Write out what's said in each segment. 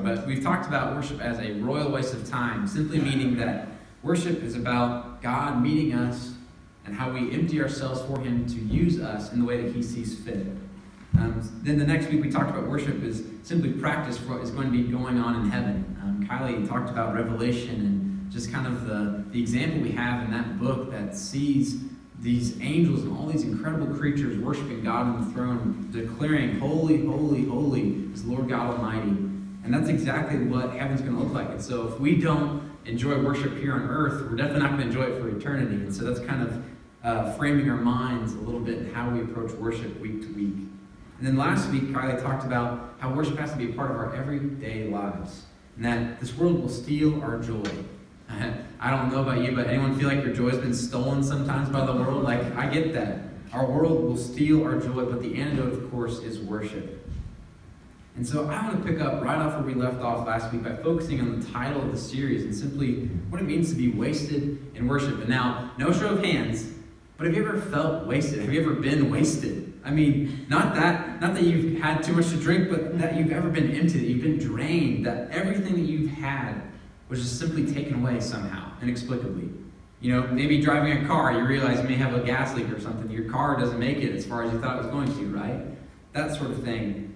But we've talked about worship as a royal waste of time, simply meaning that worship is about God meeting us and how we empty ourselves for Him to use us in the way that He sees fit. Then the next week we talked about worship is simply practice for what is going to be going on in heaven. Kylie talked about Revelation and just kind of the example we have in that book that sees these angels and all these incredible creatures worshiping God on the throne, declaring, "Holy, holy, holy is Lord God Almighty." And that's exactly what heaven's going to look like. And so if we don't enjoy worship here on earth, we're definitely not going to enjoy it for eternity. And so that's kind of framing our minds a little bit in how we approach worship week to week. And then last week, Kylie talked about how worship has to be a part of our everyday lives, and that this world will steal our joy. I don't know about you, but anyone feel like your joy's been stolen sometimes by the world? Like, I get that. Our world will steal our joy, but the antidote, of course, is worship. And so I want to pick up right off where we left off last week by focusing on the title of the series and simply what it means to be wasted in worship. And now, no show of hands, but have you ever felt wasted? Have you ever been wasted? I mean, not that you've had too much to drink, but that you've ever been empty, that you've been drained, that everything that you've had was just simply taken away somehow, inexplicably. You know, maybe driving a car, you realize you may have a gas leak or something. Your car doesn't make it as far as you thought it was going to, right? That sort of thing.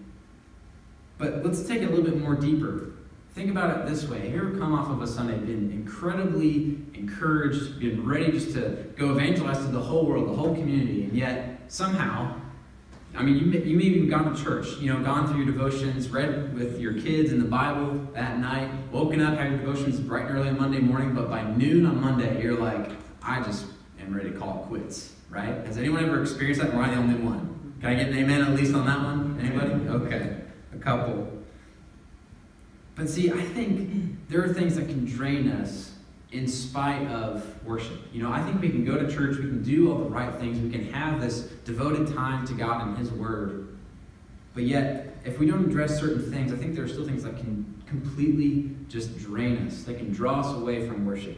But let's take it a little bit more deeper. Think about it this way. Have you ever come off of a Sunday, been incredibly encouraged, been ready just to go evangelize to the whole world, the whole community, and yet somehow, I mean, you maybe even gone to church, gone through your devotions, read with your kids in the Bible that night, woken up, had your devotions bright and early on Monday morning, but by noon on Monday, you're like, I just am ready to call it quits, right? Has anyone ever experienced that? Or am I the only one? Can I get an amen at least on that one? Anybody? Okay, a couple. But see, I think there are things that can drain us in spite of worship. I think we can go to church, we can do all the right things, we can have this devoted time to God and His Word. But yet, if we don't address certain things, I think there are still things that can completely just drain us. They can draw us away from worship.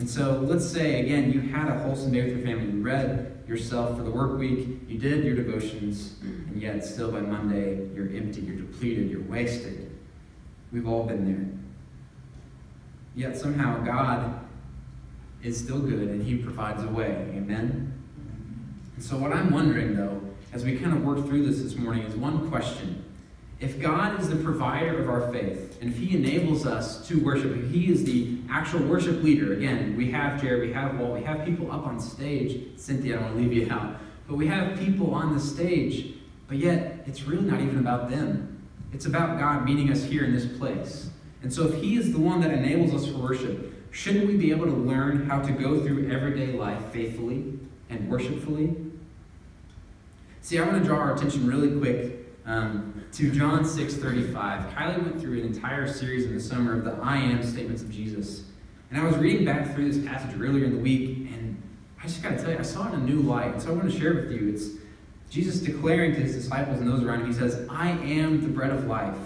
And so, let's say, again, you had a wholesome day with your family. You read yourself for the work week, you did your devotions, and yet still by Monday, you're empty, you're depleted, you're wasted. We've all been there. Yet somehow God is still good and He provides a way. Amen? And so what I'm wondering, though, as we kind of work through this morning, is one question. If God is the provider of our faith, and if He enables us to worship, if He is the actual worship leader, again, we have Jared, we have Walt, we have people up on stage. Cynthia, I don't want to leave you out. But we have people on the stage, but yet it's really not even about them. It's about God meeting us here in this place. And so if He is the one that enables us for worship, shouldn't we be able to learn how to go through everyday life faithfully and worshipfully? See, I want to draw our attention really quick to John 6:35. Kylie went through an entire series in the summer of the I am statements of Jesus. And I was reading back through this passage earlier in the week, and I just got to tell you, I saw it in a new light. And so I want to share it with you. It's Jesus declaring to His disciples and those around Him, He says, I am the bread of life.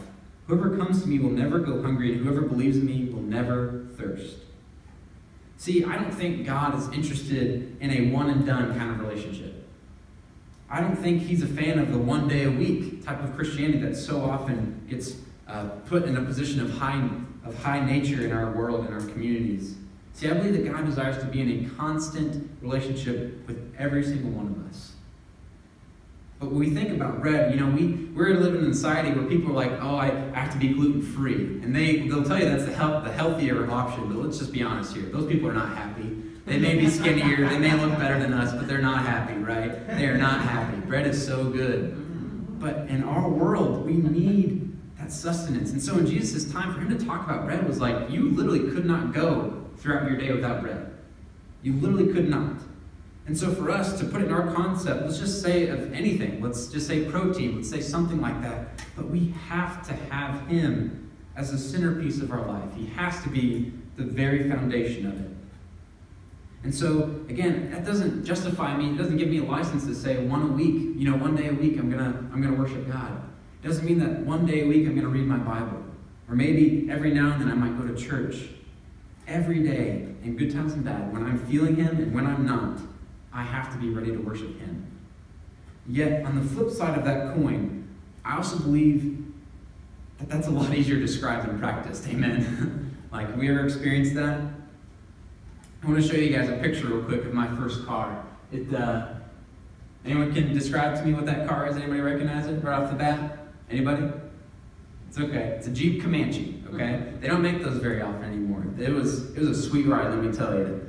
Whoever comes to me will never go hungry, and whoever believes in me will never thirst. See, I don't think God is interested in a one-and-done kind of relationship. I don't think He's a fan of the one-day-a-week type of Christianity that so often gets put in a position of high nature in our world and our communities. See, I believe that God desires to be in a constant relationship with every single one of us. But when we think about bread, we're living in a society where people are like, oh, I have to be gluten-free. And they'll tell you that's the healthier option, but let's just be honest here. Those people are not happy. They may be skinnier, they may look better than us, but they're not happy, right? They are not happy. Bread is so good. But in our world, we need that sustenance. And so in Jesus' time, for Him to talk about bread was like, you literally could not go throughout your day without bread. You literally could not. And so for us to put it in our concept, let's just say of anything. Let's just say protein. Let's say something like that. But we have to have Him as the centerpiece of our life. He has to be the very foundation of it. And so, again, that doesn't justify me. It doesn't give me a license to say one day a week I'm gonna worship God. It doesn't mean that one day a week I'm gonna read my Bible. Or maybe every now and then I might go to church. Every day, in good times and bad, when I'm feeling Him and when I'm not, I have to be ready to worship Him. Yet, on the flip side of that coin, I also believe that's a lot easier described than practiced. Amen. Like, we ever experienced that? I want to show you guys a picture real quick of my first car. Anyone can describe to me what that car is? Anybody recognize it right off the bat? Anybody? It's okay. It's a Jeep Comanche, okay? They don't make those very often anymore. It was a sweet ride, let me tell you.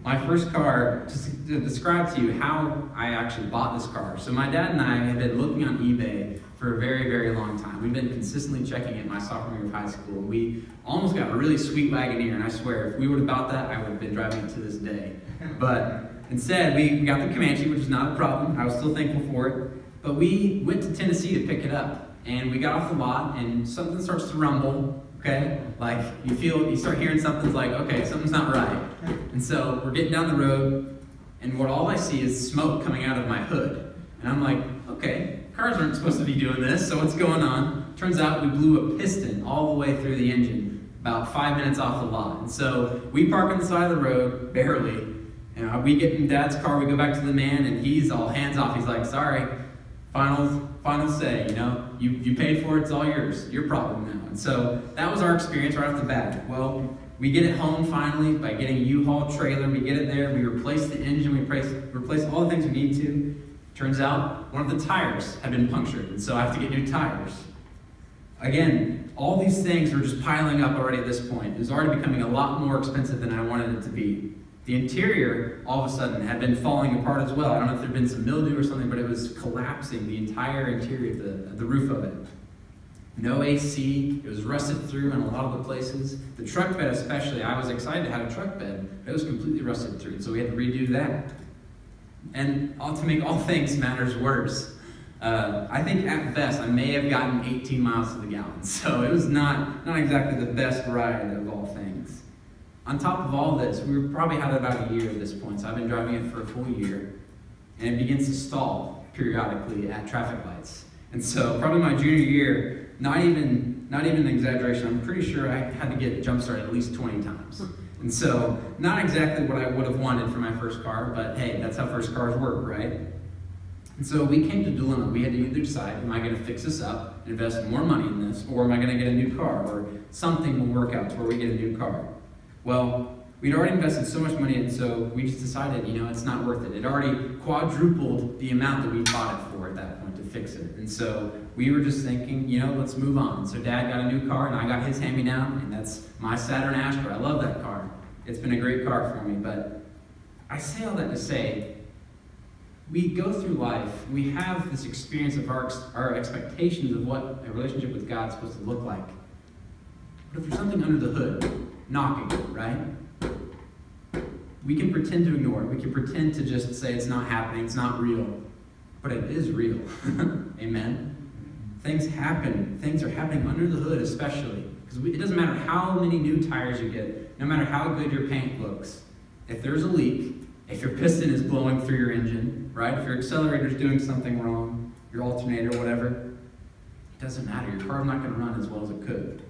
My first car, just to describe to you how I actually bought this car. So my dad and I had been looking on eBay for a very, very long time. We've been consistently checking it my sophomore year of high school. We almost got a really sweet Wagoneer, and I swear, if we would have bought that, I would have been driving it to this day. But instead, we got the Comanche, which is not a problem. I was still thankful for it. But we went to Tennessee to pick it up. And we got off the lot, and something starts to rumble, okay? Like, you start hearing something's like, okay, something's not right. And so we're getting down the road, and all I see is smoke coming out of my hood. And I'm like, okay, cars aren't supposed to be doing this, so what's going on? Turns out we blew a piston all the way through the engine, about 5 minutes off the lot. And so we park on the side of the road, barely. We get in Dad's car, we go back to the man, and he's all hands off. He's like, sorry, final say, you paid for it, it's all yours, your problem now. And so that was our experience right off the bat. Well, we get it home finally by getting a U-Haul trailer. We get it there, we replace the engine, we replace all the things we need to. Turns out one of the tires had been punctured, and so I have to get new tires. Again, all these things were just piling up already at this point. It was already becoming a lot more expensive than I wanted it to be. The interior, all of a sudden, had been falling apart as well. I don't know if there had been some mildew or something, but it was collapsing, the entire interior of the roof of it. No AC, it was rusted through in a lot of the places. The truck bed especially, I was excited to have a truck bed, but it was completely rusted through, so we had to redo that. And to make all things matters worse, I think at best I may have gotten 18 miles to the gallon, so it was not exactly the best ride of all things. On top of all this, we probably had about a year at this point, so I've been driving it for a full year, and it begins to stall periodically at traffic lights. And so probably my junior year, not even an exaggeration, I'm pretty sure I had to get jump-started at least 20 times. And so not exactly what I would have wanted for my first car, but hey, that's how first cars work, right? And so we came to Dillon. We had to either decide, am I going to fix this up, invest more money in this, or am I going to get a new car, or something will work out to where we get a new car? Well, we'd already invested so much money in it, so we just decided, it's not worth it. It already quadrupled the amount that we bought it for at that point to fix it. And so we were just thinking, let's move on. So Dad got a new car, and I got his hand-me-down, and that's my Saturn Astra. I love that car. It's been a great car for me, but I say all that to say, we go through life, we have this experience of our expectations of what a relationship with God is supposed to look like. But if there's something under the hood, knocking, right? We can pretend to ignore it. We can pretend to just say it's not happening, it's not real. But it is real. Amen? Things happen. Things are happening under the hood especially. Because it doesn't matter how many new tires you get, no matter how good your paint looks. If there's a leak, if your piston is blowing through your engine, right? If your accelerator is doing something wrong, your alternator, whatever, it doesn't matter. Your car's not going to run as well as it could.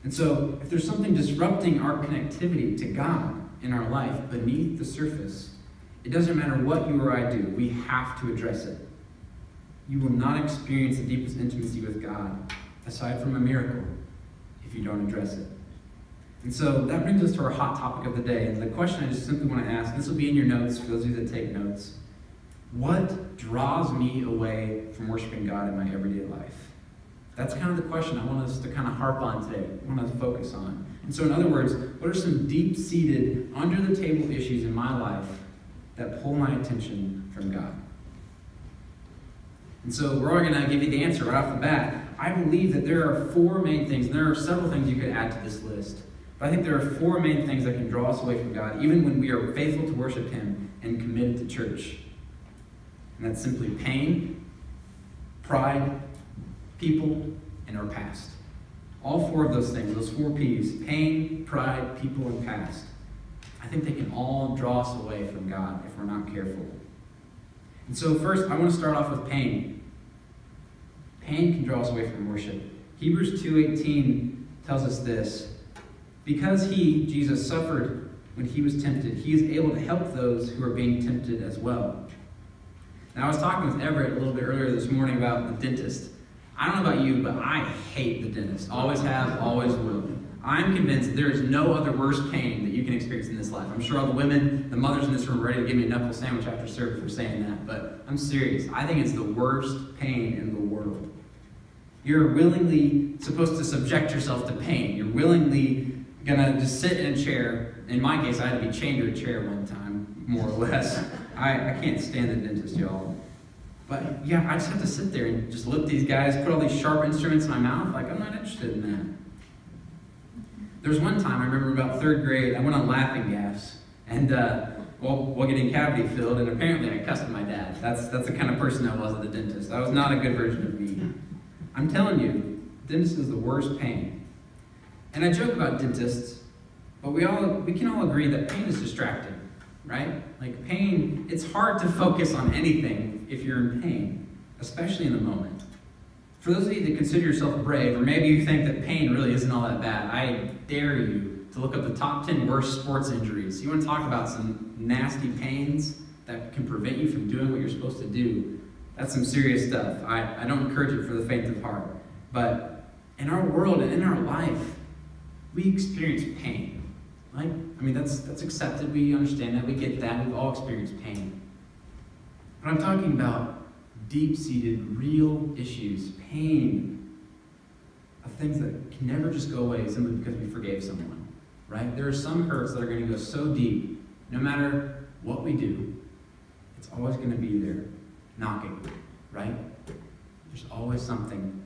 And so, if there's something disrupting our connectivity to God in our life beneath the surface, it doesn't matter what you or I do, we have to address it. You will not experience the deepest intimacy with God, aside from a miracle, if you don't address it. And so, that brings us to our hot topic of the day. And the question I just simply want to ask, this will be in your notes for those of you that take notes. What draws me away from worshiping God in my everyday life? That's kind of the question I want us to kind of harp on today, I want us to focus on. And so in other words, what are some deep-seated, under-the-table issues in my life that pull my attention from God? And so we're all going to give you the answer right off the bat. I believe that there are four main things, and there are several things you could add to this list. But I think there are four main things that can draw us away from God, even when we are faithful to worship Him and committed to church. And that's simply pain, pride, people, and our past. All four of those things, those four P's, pain, pride, people, and past, I think they can all draw us away from God if we're not careful. And so first, I want to start off with pain. Pain can draw us away from worship. Hebrews 2:18 tells us this: because He, Jesus, suffered when He was tempted, He is able to help those who are being tempted as well. Now, I was talking with Everett a little bit earlier this morning about the dentist. I don't know about you, but I hate the dentist. Always have, always will. I'm convinced there is no other worse pain that you can experience in this life. I'm sure all the women, the mothers in this room are ready to give me a knuckle sandwich after service for saying that, but I'm serious. I think it's the worst pain in the world. You're willingly supposed to subject yourself to pain. You're willingly going to just sit in a chair. In my case, I had to be chained to a chair one time, more or less. I can't stand the dentist, y'all. But yeah, I just have to sit there and just lift these guys, put all these sharp instruments in my mouth. Like, I'm not interested in that. There was one time, I remember about 3rd grade, I went on laughing gas. And while getting cavity filled, and apparently I cussed my dad. That's the kind of person I was at the dentist. I was not a good version of me. I'm telling you, dentist is the worst pain. And I joke about dentists, but we can all agree that pain is distracting, right? Like pain, it's hard to focus on anything if you're in pain, especially in the moment. For those of you that consider yourself brave, or maybe you think that pain really isn't all that bad, I dare you to look up the top 10 worst sports injuries. You want to talk about some nasty pains that can prevent you from doing what you're supposed to do. That's some serious stuff. I don't encourage it for the faint of heart. But in our world and in our life, we experience pain. Right? I mean, that's accepted. We understand that. We get that. We've all experienced pain. But I'm talking about deep-seated, real issues, pain, of things that can never just go away simply because we forgave someone, right? There are some hurts that are going to go so deep, no matter what we do, it's always going to be there, knocking, right? There's always something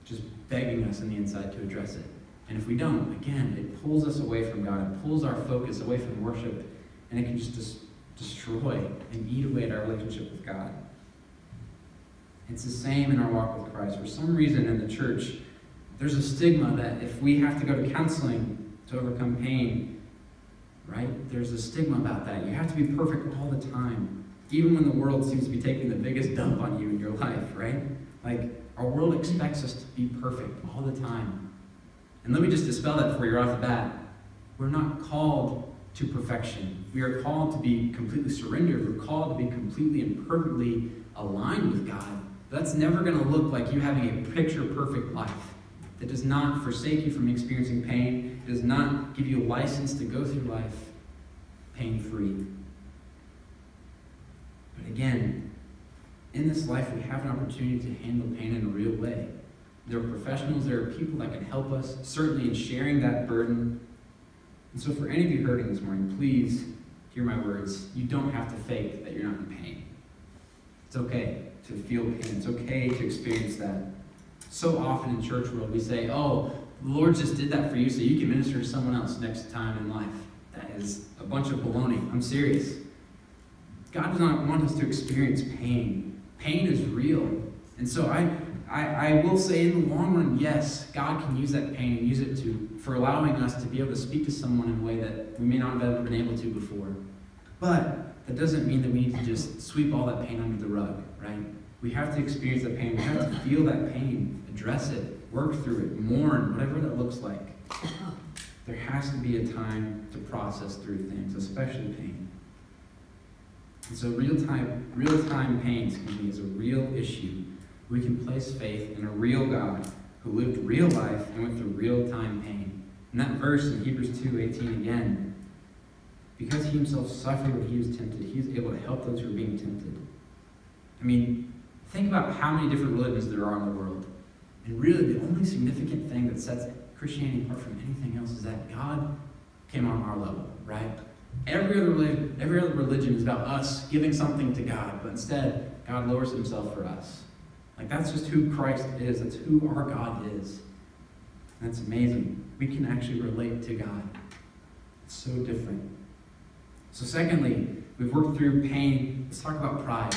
just begging us on the inside to address it. And if we don't, again, it pulls us away from God. It pulls our focus away from worship, and it can just destroy and eat away at our relationship with God. It's the same in our walk with Christ. For some reason in the church, there's a stigma that if we have to go to counseling to overcome pain, right? There's a stigma about that. You have to be perfect all the time, even when the world seems to be taking the biggest dump on you in your life, right? Like, our world expects us to be perfect all the time. And let me just dispel that for you right off the bat. We're not called to perfection. We are called to be completely surrendered. We're called to be completely and perfectly aligned with God. That's never going to look like you having a picture-perfect life that does not forsake you from experiencing pain, does not give you a license to go through life pain-free. But again, in this life, we have an opportunity to handle pain in a real way. There are professionals, there are people that can help us, certainly in sharing that burden. And so for any of you hurting this morning, please hear my words. You don't have to fake that you're not in pain. It's okay to feel pain. It's okay to experience that. So often in church world, we say, oh, the Lord just did that for you so you can minister to someone else next time in life. That is a bunch of baloney. I'm serious. God does not want us to experience pain. Pain is real. And so I will say in the long run, yes, God can use that pain and use it for allowing us to be able to speak to someone in a way that we may not have ever been able to before. But that doesn't mean that we need to just sweep all that pain under the rug, right? We have to experience that pain. We have to feel that pain, address it, work through it, mourn, whatever that looks like. There has to be a time to process through things, especially pain. And so real-time pain, is a real issue. We can place faith in a real God who lived real life and went through real-time pain. And that verse in Hebrews 2:18 again, because he himself suffered when he was tempted, he is able to help those who are being tempted. I mean, think about how many different religions there are in the world. And really, the only significant thing that sets Christianity apart from anything else is that God came on our level, right? Every other religion is about us giving something to God, but instead, God lowers himself for us. Like, that's just who Christ is. That's who our God is. And that's amazing. We can actually relate to God. It's so different. So secondly, we've worked through pain. Let's talk about pride.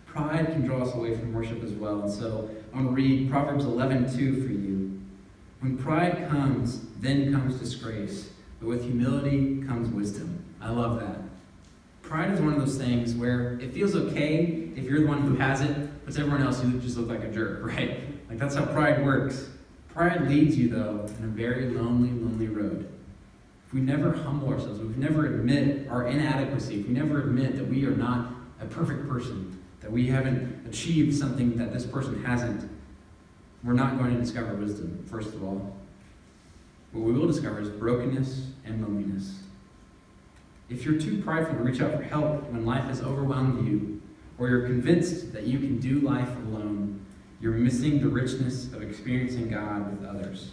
Pride can draw us away from worship as well. And so I'm going to read Proverbs 11:2 for you. When pride comes, then comes disgrace. But with humility comes wisdom. I love that. Pride is one of those things where it feels okay if you're the one who has it, but to everyone else you just look like a jerk, right? Like, that's how pride works. Pride leads you, though, in a very lonely, lonely road. If we never humble ourselves, if we never admit our inadequacy, if we never admit that we are not a perfect person, that we haven't achieved something that this person hasn't, we're not going to discover wisdom, first of all. What we will discover is brokenness and loneliness. If you're too prideful to reach out for help when life has overwhelmed you, or you're convinced that you can do life alone, you're missing the richness of experiencing God with others.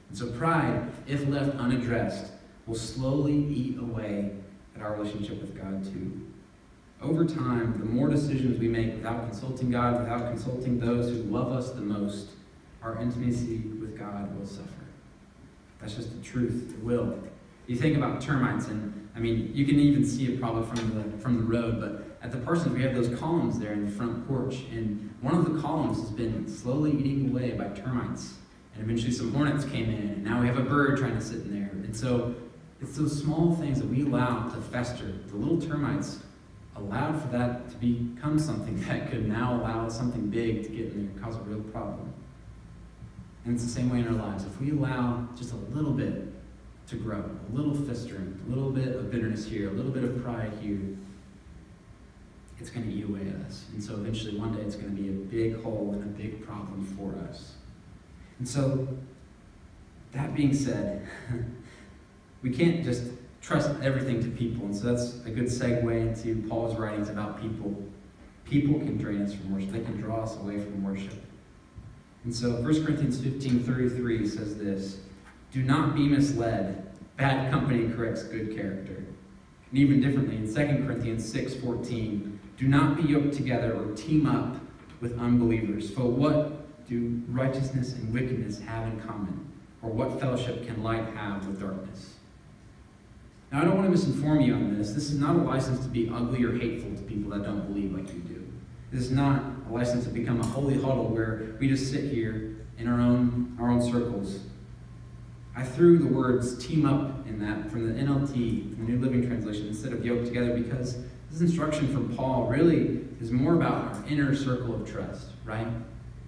And so pride, if left unaddressed, will slowly eat away at our relationship with God too. Over time, the more decisions we make without consulting God, without consulting those who love us the most, our intimacy with God will suffer. That's just the truth. It will. You think about termites, and I mean, you can even see it probably from the road, but at the Parsons, we have those columns there in the front porch, and one of the columns has been slowly eaten away by termites. And eventually some hornets came in, and now we have a bird trying to sit in there. And so it's those small things that we allow to fester. The little termites allowed for that to become something that could now allow something big to get in there and cause a real problem. And it's the same way in our lives. If we allow just a little bit to grow, a little festering, a little bit of bitterness here, a little bit of pride here, it's going to eat away at us. And so eventually one day it's going to be a big hole and a big problem for us. And so, that being said, we can't just trust everything to people. And so that's a good segue into Paul's writings about people. People can drain us from worship. They can draw us away from worship. And so 1 Corinthians 15:33 says this, "Do not be misled. Bad company corrects good character." And even differently, in 2 Corinthians 6:14, "Do not be yoked together or team up with unbelievers. For what do righteousness and wickedness have in common? Or what fellowship can light have with darkness?" Now, I don't want to misinform you on this. This is not a license to be ugly or hateful to people that don't believe like you do. This is not a license to become a holy huddle where we just sit here in our own circles. I threw the words team up in that from the NLT, the New Living Translation, instead of yoked together, because this instruction from Paul really is more about our inner circle of trust, right?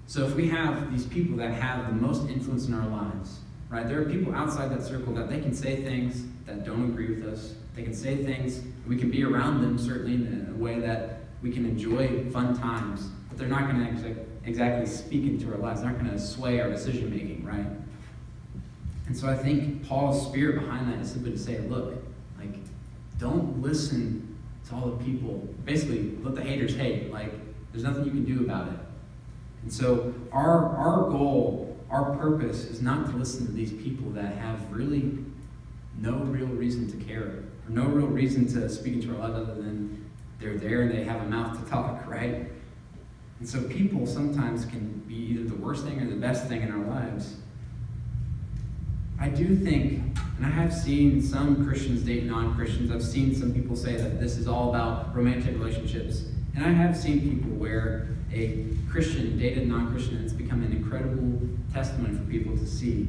So if we have these people that have the most influence in our lives, right? There are people outside that circle that they can say things that don't agree with us. They can say things, and we can be around them certainly in a way that we can enjoy fun times, but they're not going to exactly speak into our lives. They're not going to sway our decision making, right? And so I think Paul's spirit behind that is simply to say, look, like, don't listen to all the people. Basically, let the haters hate. Like, there's nothing you can do about it. And so our goal, our purpose is not to listen to these people that have really no real reason to care, or no real reason to speak into our lives other than they're there and they have a mouth to talk, right? And so people sometimes can be either the worst thing or the best thing in our lives. I do think, and I have seen some Christians date non-Christians. I've seen some people say that this is all about romantic relationships. And I have seen people where a Christian dated a non-Christian, and it's become an incredible testimony for people to see.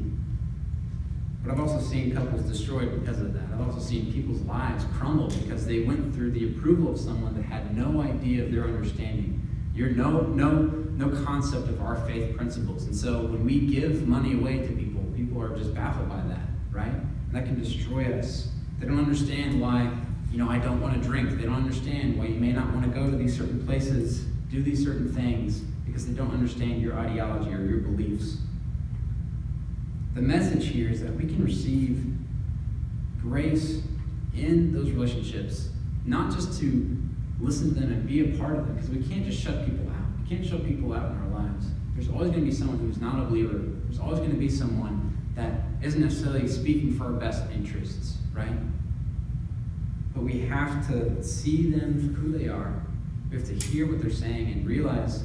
But I've also seen couples destroyed because of that. I've also seen people's lives crumble because they went through the approval of someone that had no idea of their understanding. You're no concept of our faith principles. And so when we give money away to people, people are just baffled by that, right? And that can destroy us. They don't understand why, I don't want to drink. They don't understand why you may not want to go to these certain places, do these certain things, because they don't understand your ideology or your beliefs. The message here is that we can receive grace in those relationships, not just to listen to them and be a part of them, because we can't just shut people out. We can't shut people out in our lives. There's always going to be someone who's not a believer. There's always going to be someone that isn't necessarily speaking for our best interests, right? But we have to see them for who they are. We have to hear what they're saying and realize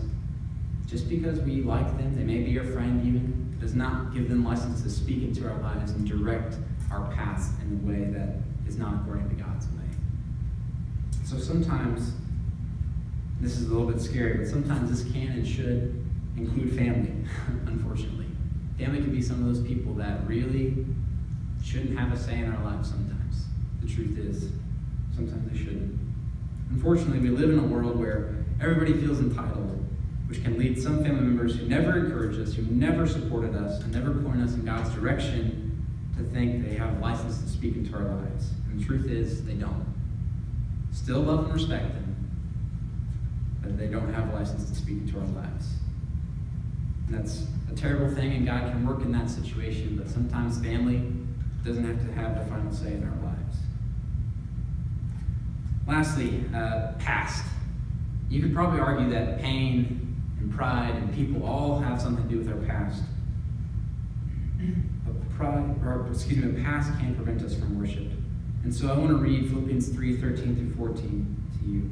just because we like them, they may be your friend even, does not give them license to speak into our lives and direct our paths in a way that is not according to God's way. So sometimes, this is a little bit scary, but sometimes this can and should include family, unfortunately. Family can be some of those people that really shouldn't have a say in our lives sometimes. The truth is, sometimes they shouldn't. Unfortunately, we live in a world where everybody feels entitled, which can lead some family members who never encouraged us, who never supported us, and never pointed us in God's direction to think they have license to speak into our lives. And the truth is, they don't. Still love and respect them, but they don't have license to speak into our lives. And that's a terrible thing, and God can work in that situation, but sometimes family doesn't have to have the final say in our lives. Lastly, past. You could probably argue that pain and pride and people all have something to do with our past. But past can't prevent us from worship. And so I want to read Philippians 3:13 through 14 to you.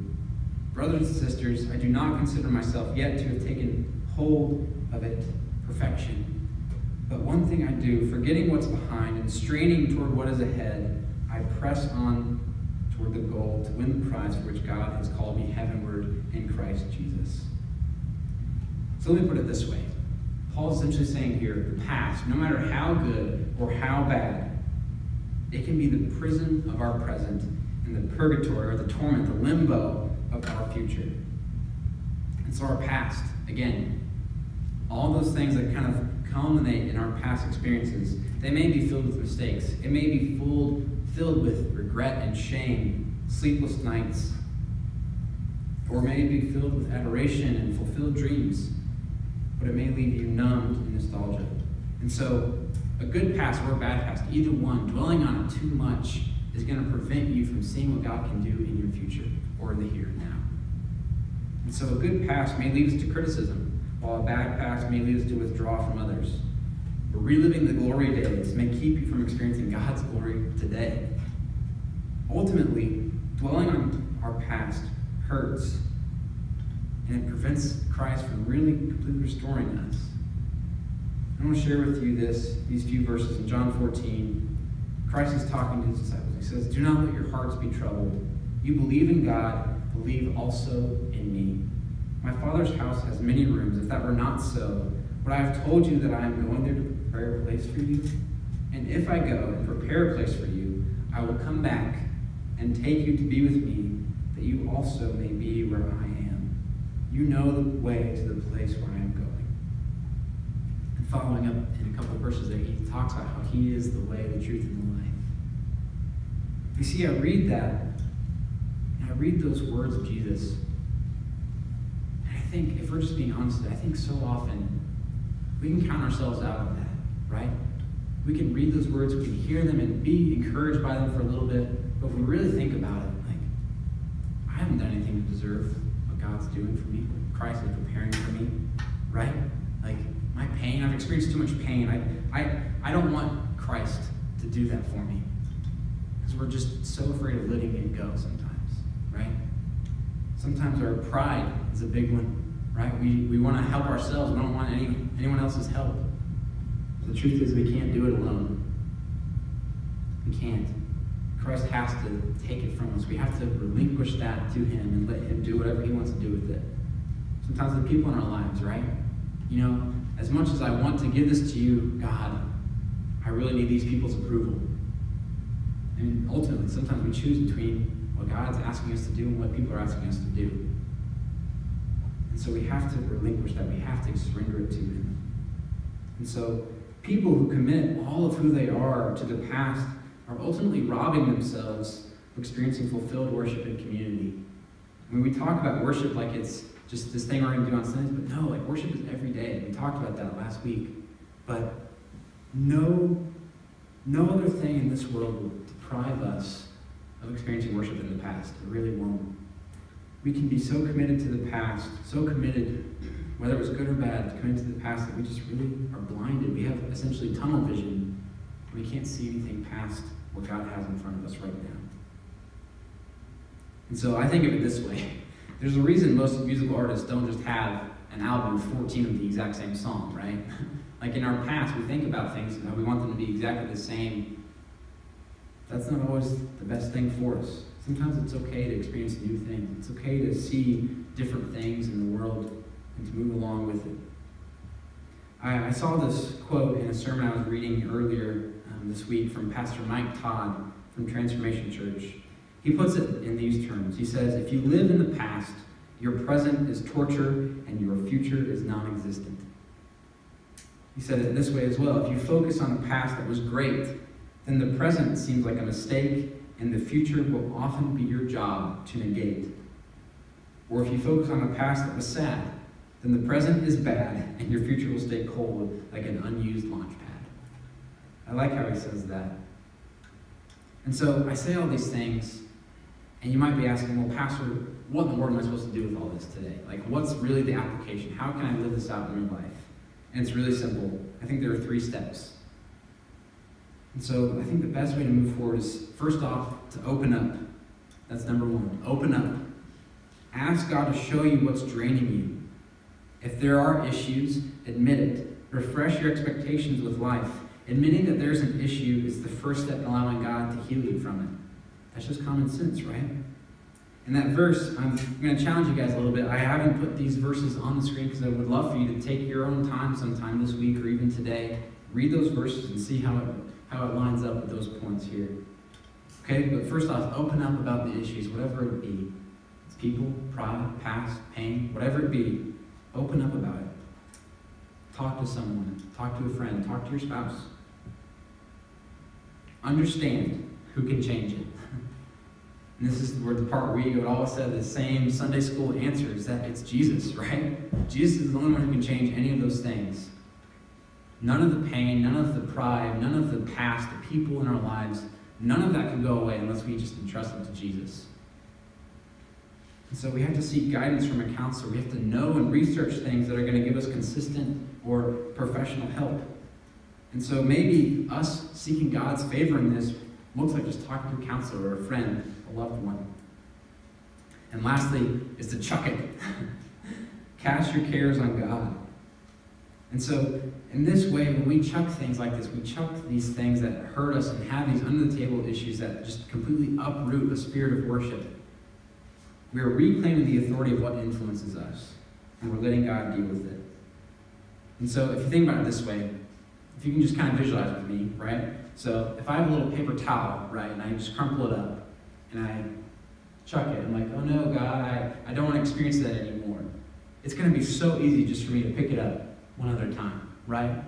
Brothers and sisters, I do not consider myself yet to have taken hold of it, perfection. But one thing I do, forgetting what's behind and straining toward what is ahead, I press on toward the goal to win the prize for which God has called me heavenward in Christ Jesus. So let me put it this way. Paul's essentially saying here, the past, no matter how good or how bad, it can be the prison of our present and the purgatory or the torment, the limbo of our future. And so our past, again, all those things that kind of culminate in our past experiences, they may be filled with mistakes. It may be filled with regret and shame, sleepless nights, or may be filled with adoration and fulfilled dreams, but it may leave you numbed in nostalgia. And so a good past or a bad past, either one, dwelling on it too much is going to prevent you from seeing what God can do in your future or in the here and now. And so a good past may lead us to criticism, while a bad past may lead us to withdraw from others. But reliving the glory days may keep you from experiencing God's glory today. Ultimately, dwelling on our past hurts, and it prevents Christ from really completely restoring us. I want to share with you these few verses in John 14. Christ is talking to his disciples. He says, "Do not let your hearts be troubled. You believe in God, believe also in me. My Father's house has many rooms. If that were not so, would I have told you that I am going there to prepare a place for you? And if I go and prepare a place for you, I will come back and take you to be with me, that you also may be where I am. You know the way to the place where I am going." And following up in a couple of verses there, he talks about how he is the way, the truth, and the life. You see, I read that, and I read those words of Jesus, and I think, if we're just being honest, I think so often we can count ourselves out of that, right? We can read those words, we can hear them and be encouraged by them for a little bit, but if we really think about it, like, I haven't done anything to deserve what God's doing for me, what Christ is preparing for me, right? Like, my pain, I've experienced too much pain. I don't want Christ to do that for me, because we're just so afraid of letting it go sometimes, right? Sometimes our pride is a big one, right? We want to help ourselves. We don't want anyone else's help. The truth is, we can't do it alone. We can't. Christ has to take it from us. We have to relinquish that to him and let him do whatever he wants to do with it. Sometimes the people in our lives, right? You know, as much as I want to give this to you, God, I really need these people's approval. And ultimately, sometimes we choose between what God's asking us to do and what people are asking us to do. And so we have to relinquish that. We have to surrender it to him. And so people who commit all of who they are to the past are ultimately robbing themselves of experiencing fulfilled worship and community. I mean, we talk about worship like it's just this thing we're going to do on Sundays, but no, like, worship is every day. We talked about that last week. But no other thing in this world will deprive us of experiencing worship in the past. It really won't. We can be so committed to the past, so committed, whether it was good or bad, committed to the past, that we just really are blinded. We have essentially tunnel vision. We can't see anything past what God has in front of us right now. And so I think of it this way. There's a reason most musical artists don't just have an album with 14 of the exact same song, right? Like, in our past, we think about things and we want them to be exactly the same. That's not always the best thing for us. Sometimes it's okay to experience new things. It's okay to see different things in the world and to move along with it. I saw this quote in a sermon I was reading earlier this week from Pastor Mike Todd from Transformation Church. He puts it in these terms. He says, "If you live in the past, your present is torture and your future is non-existent." He said it this way as well. If you focus on the past that was great, then the present seems like a mistake and the future will often be your job to negate. Or if you focus on the past that was sad, then the present is bad and your future will stay cold like an unused launch pad. I like how he says that. And so I say all these things, and you might be asking, well, Pastor, what in the world am I supposed to do with all this today? Like, what's really the application? How can I live this out in real life? And it's really simple. I think there are 3 steps. And so I think the best way to move forward is, first off, to open up. That's number 1. Open up. Ask God to show you what's draining you. If there are issues, admit it. Refresh your expectations with life. Admitting that there's an issue is the first step in allowing God to heal you from it. That's just common sense, right? In that verse, I'm going to challenge you guys a little bit. I haven't put these verses on the screen because I would love for you to take your own time sometime this week or even today. Read those verses and see how it lines up with those points here. Okay, but first off, open up about the issues, whatever it be. It's people, pride, past, pain, whatever it be. Open up about it. Talk to someone. Talk to a friend. Talk to your spouse. Understand who can change it. And this is where the part where you would always say the same Sunday school answer is that it's Jesus, right? Jesus is the only one who can change any of those things. None of the pain, none of the pride, none of the past, the people in our lives, none of that can go away unless we just entrust them to Jesus. And so we have to seek guidance from a counselor. We have to know and research things that are going to give us consistent or professional help. And so maybe us seeking God's favor in this looks like just talking to a counselor or a friend, a loved one. And lastly is to chuck it. Cast your cares on God. And so in this way, when we chuck things like this, we chuck these things that hurt us and have these under-the-table issues that just completely uproot the spirit of worship. We are reclaiming the authority of what influences us, and we're letting God deal with it. And so if you think about it this way, if you can just kind of visualize with me, right? So if I have a little paper towel, right, and I just crumple it up, and I chuck it, I'm like, oh no, God, I don't want to experience that anymore. It's going to be so easy just for me to pick it up one other time, right?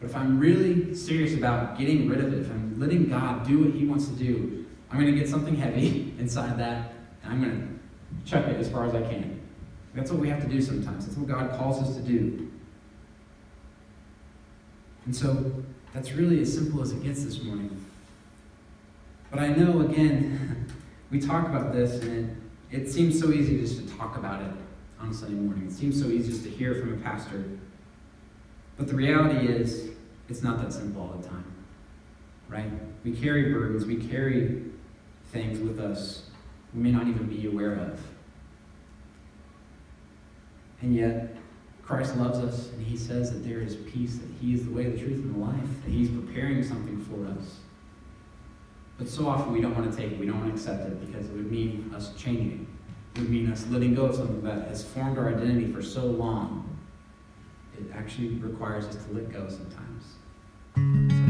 But if I'm really serious about getting rid of it, if I'm letting God do what He wants to do, I'm going to get something heavy inside that, and I'm going to chuck it as far as I can. That's what we have to do sometimes. That's what God calls us to do. And so that's really as simple as it gets this morning. But I know, again, we talk about this, and it seems so easy just to talk about it on a Sunday morning. It seems so easy just to hear from a pastor. But the reality is, it's not that simple all the time, right? We carry burdens, we carry things with us we may not even be aware of. And yet, Christ loves us, and He says that there is peace, that He is the way, the truth, and the life, that He's preparing something for us. But so often we don't want to take it, we don't want to accept it, because it would mean us changing. It would mean us letting go of something that has formed our identity for so long. It actually requires us to let go sometimes. So